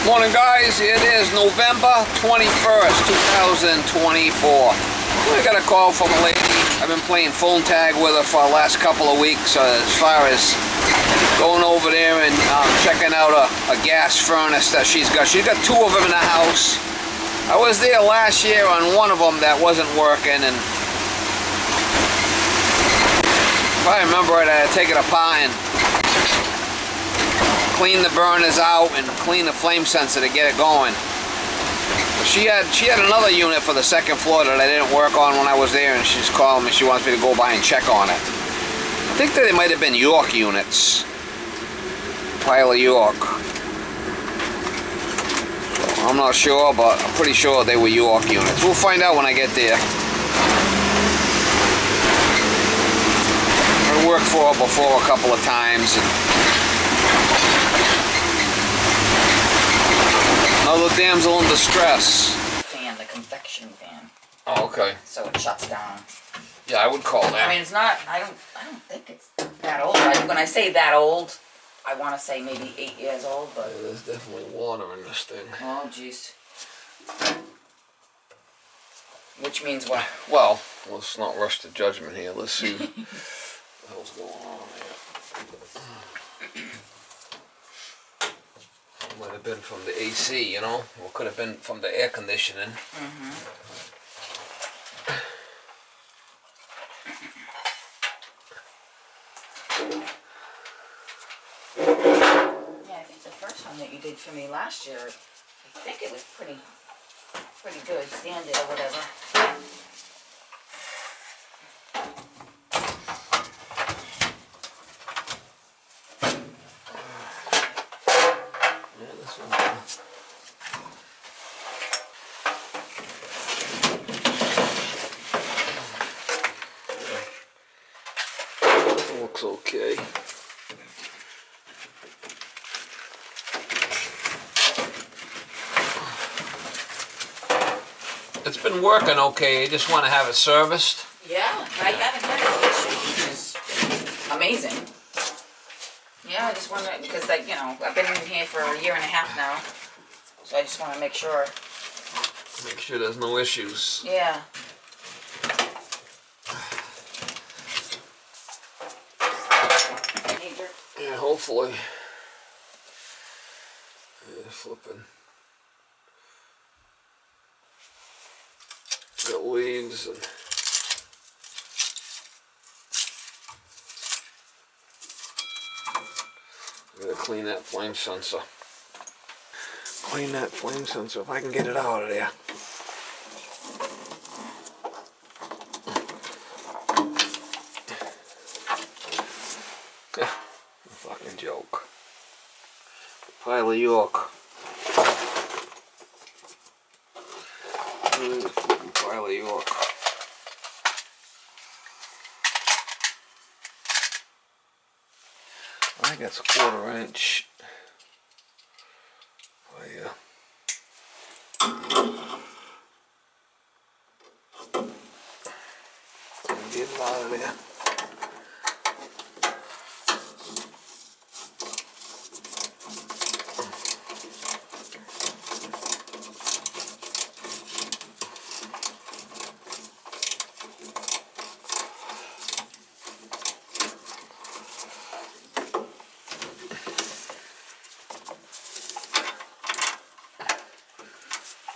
Morning guys, it is November 21st, 2024. I got a call from a lady. I've been playing phone tag with her for the last couple of weeks as far as going over there and checking out a gas furnace that she's got. She's got two of them in the house. I was there last year on one of them that wasn't working, and if I remember it, I had to take it apart and clean the burners out and clean the flame sensor to get it going. She had another unit for the second floor that I didn't work on when I was there, and she's calling me. She wants me to go by and check on it. I think that they might have been York units. Pile of York. So I'm not sure, but I'm pretty sure they were York units. We'll find out when I get there. I worked for her before a couple of times. Another damsel in distress. Fan, the convection fan. Oh, okay. So it shuts down. Yeah, I would call that. I mean, it's not. I don't think it's that old. When I say that old, I want to say maybe 8 years old. But yeah, there's definitely water in this thing. Oh, jeez. Which means what? Well, let's not rush to judgment here. Let's see what the hell's going on here. Might have been from the AC, you know, or could have been from the air conditioning. Yeah, I think the first one that you did for me last year, I think it was pretty good, standard or whatever. Looks okay. It's been working okay. You just want to have it serviced. Yeah, I haven't had any issues, which is amazing. Yeah, I just want to, because like, you know, I've been in here for a year and a half now, so I just want to make sure. Make sure there's no issues. Yeah. Yeah, hopefully. Yeah, flipping. Got leaves and I'm gonna clean that flame sensor. Clean that flame sensor if I can get it out of there. Fucking joke. Pile of York. Fucking pile of York. I think that's a 1/4 inch. Oh yeah. Get it out of there.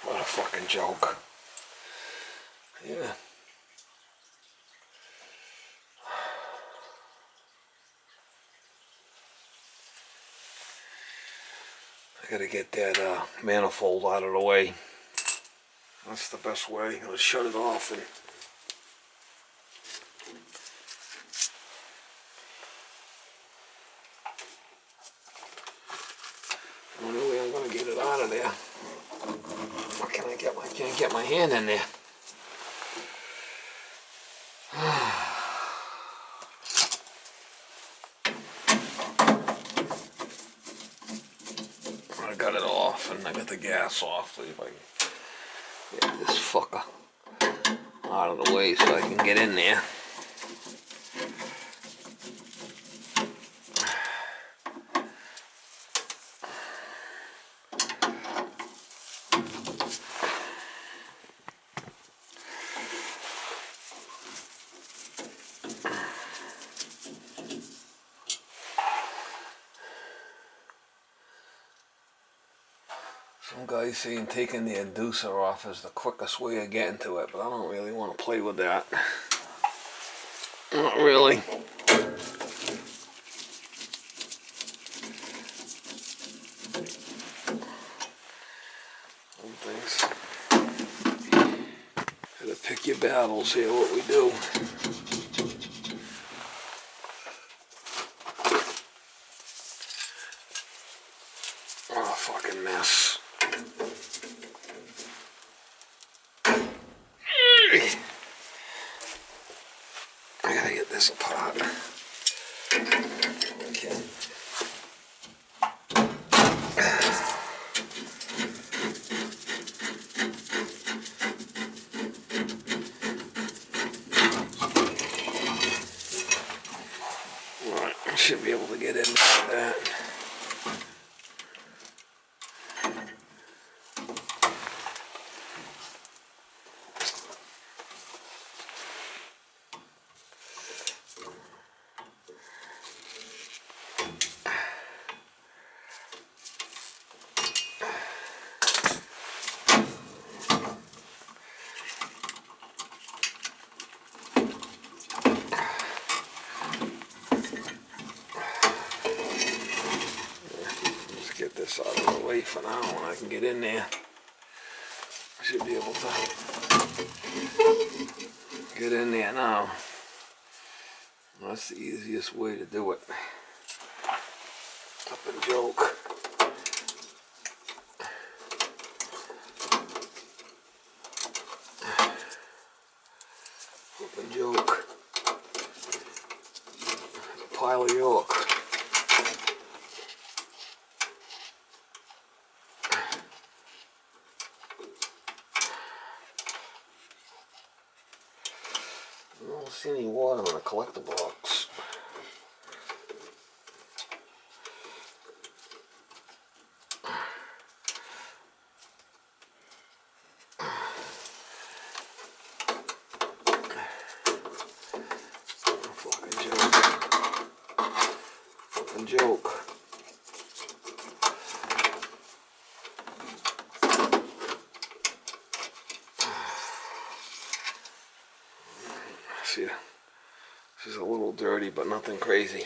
What a fucking joke. Yeah. I gotta get that manifold out of the way. That's the best way. I'll shut it off and the only way I'm gonna get it out of there. What can I get? I can't get my hand in there. I got it off and I got the gas off. So if I can get this fucker out of the way so I can get in there. guys saying taking the inducer off is the quickest way of getting to it, but I don't really want to play with that. Not really. Some things. Gotta pick your battles here, what we do. Oh, fucking mess. I gotta get this apart. Okay. Alright, I should be able to get in with that. Get this out of the way for now and I can get in there. I should be able to get in there now. That's the easiest way to do it. Up and joke. Up and joke. A pile of yolk. I don't see any water in the collector box. Fucking joke. Fucking joke. See, this is a little dirty, but nothing crazy.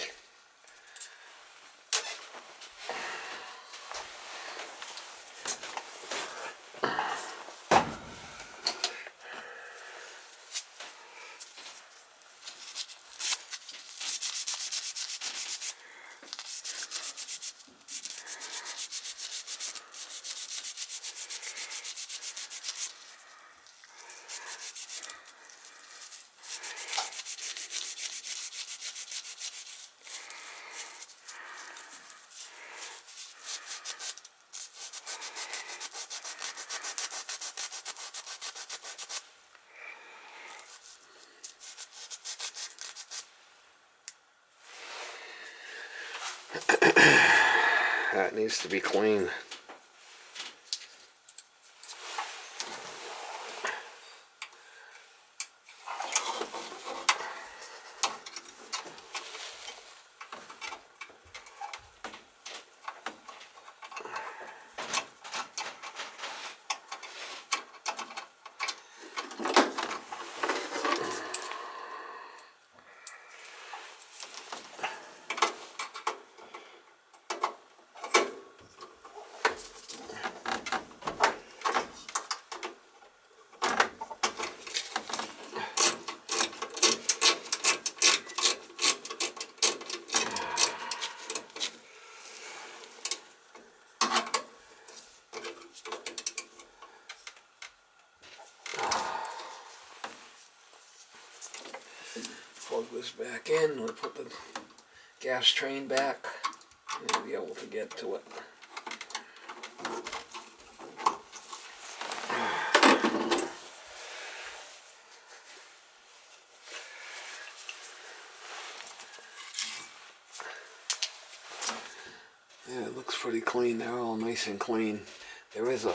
That needs to be clean. Plug this back in, we'll put the gas train back, and we'll be able to get to it. Yeah, it looks pretty clean. They're all nice and clean. There is a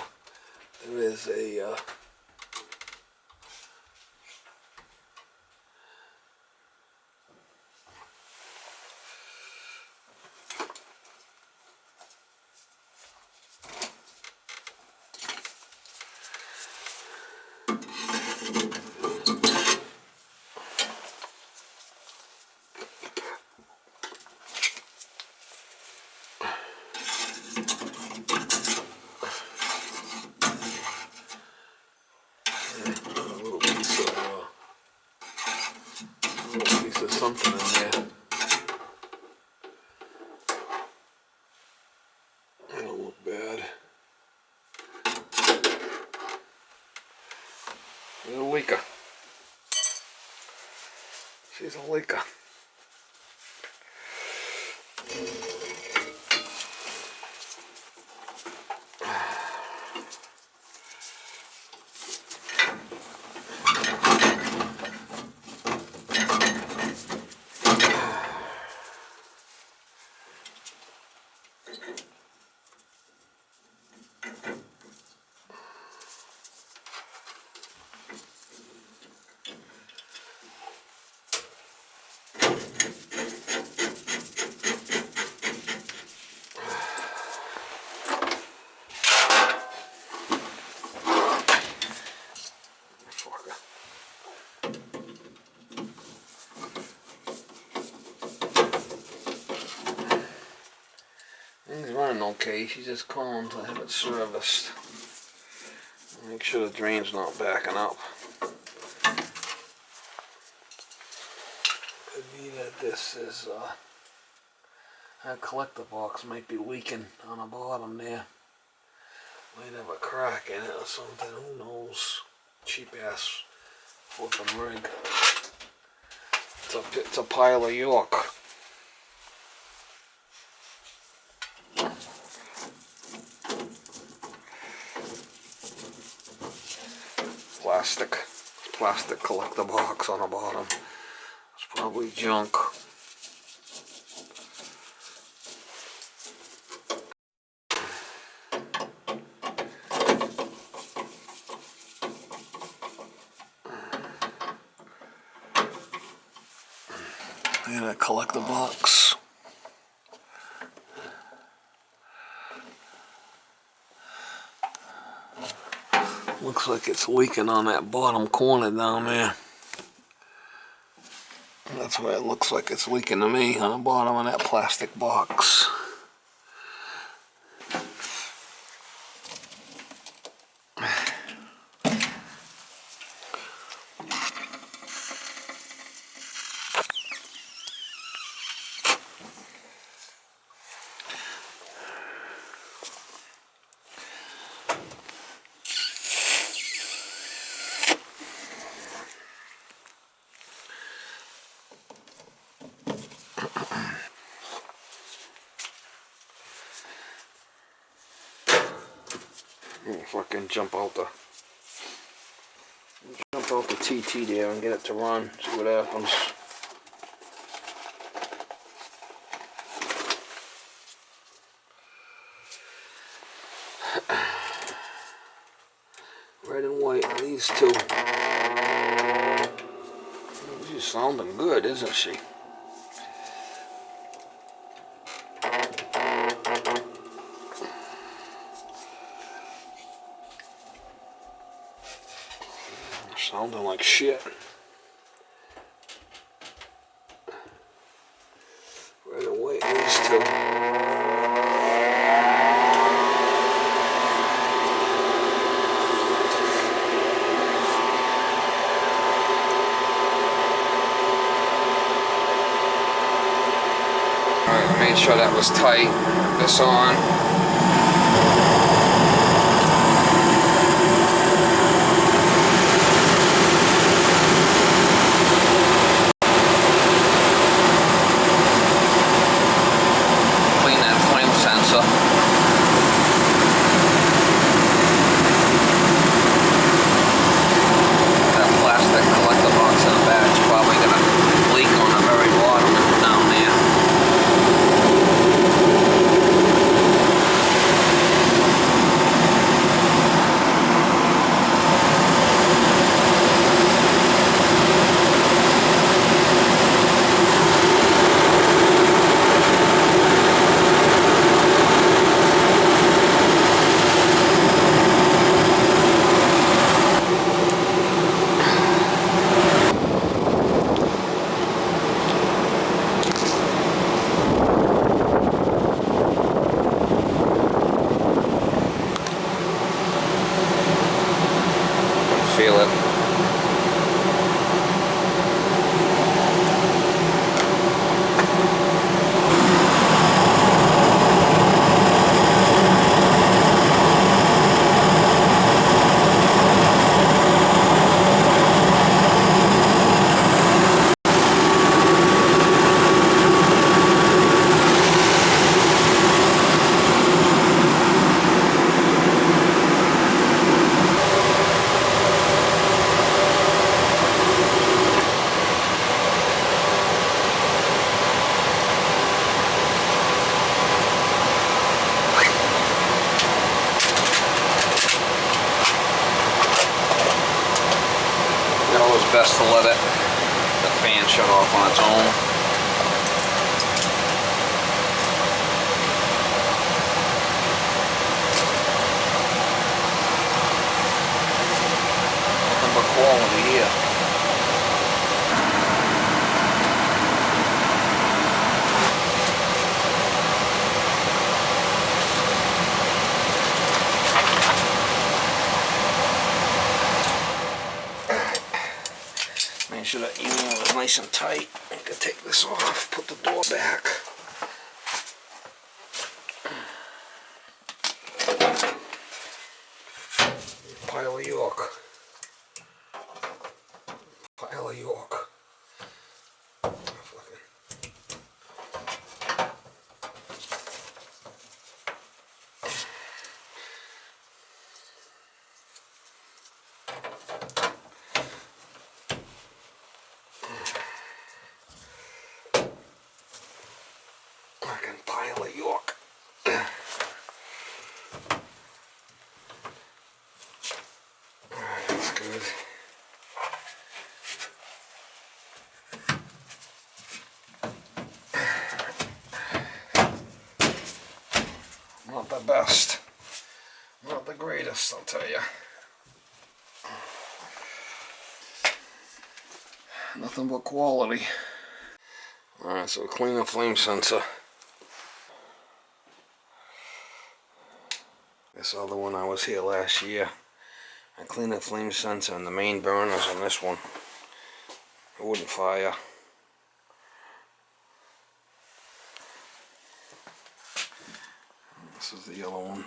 At least there's something in there. That don't look bad. There's a leaker. She's a leaker. Things running okay. She's just calling to have it serviced. Make sure the drain's not backing up. Could be that this is that collector box might be leaking on the bottom there. Might have a crack in it or something. Who knows? Cheap ass flipping rig. It's a pile of York. Plastic collector box on the bottom. It's probably junk. And a collector box. Looks like it's leaking on that bottom corner down there. That's why it looks like it's leaking to me, on the bottom of that plastic box. Fucking jump out the TT there and get it to run. See what happens. Red and white, these two. She's sounding good, isn't she? Sounding like shit. Red and white, these two. Alright, I made sure that was tight. This on. to let the fan shut off on its own. Nothing but quality here. Make sure that even was nice and tight. I can take this off, put the door back. Pile of York. Pile of York. Fucking pile of York. That's good. Not the best. Not the greatest, I'll tell you. Nothing but quality. Alright, so clean the flame sensor. This other one, I was here last year. I cleaned the flame sensor and the main burners on this one. It wouldn't fire. This is the yellow one.